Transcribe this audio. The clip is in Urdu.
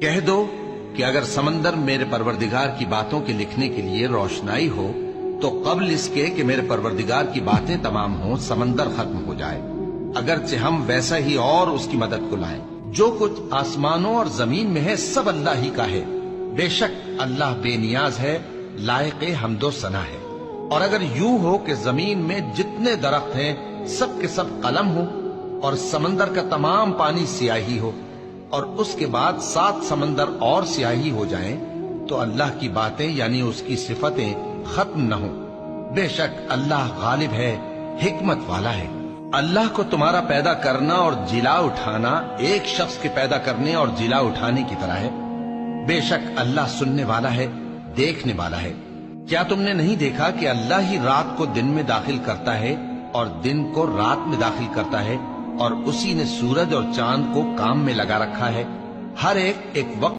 کہہ دو کہ اگر سمندر میرے پروردگار کی باتوں کے لکھنے کے لیے روشنائی ہو تو قبل اس کے کہ میرے پروردگار کی باتیں تمام ہوں سمندر ختم ہو جائے، اگرچہ ہم ویسا ہی اور اس کی مدد کو لائیں۔ جو کچھ آسمانوں اور زمین میں ہے سب اللہ ہی کا ہے، بے شک اللہ بے نیاز ہے، لائق حمد و ثنا ہے۔ اور اگر یوں ہو کہ زمین میں جتنے درخت ہیں سب کے سب قلم ہو اور سمندر کا تمام پانی سیاہی ہو اور اس کے بعد 7 سمندر اور سیاہی ہو جائیں تو اللہ کی باتیں یعنی اس کی صفتیں ختم نہ ہوں، بے شک اللہ غالب ہے، حکمت والا ہے۔ اللہ کو تمہارا پیدا کرنا اور جلا اٹھانا ایک شخص کے پیدا کرنے اور جلا اٹھانے کی طرح ہے، بے شک اللہ سننے والا ہے، دیکھنے والا ہے۔ کیا تم نے نہیں دیکھا کہ اللہ ہی رات کو دن میں داخل کرتا ہے اور دن کو رات میں داخل کرتا ہے، اور اسی نے سورج اور چاند کو کام میں لگا رکھا ہے، ہر ایک وقت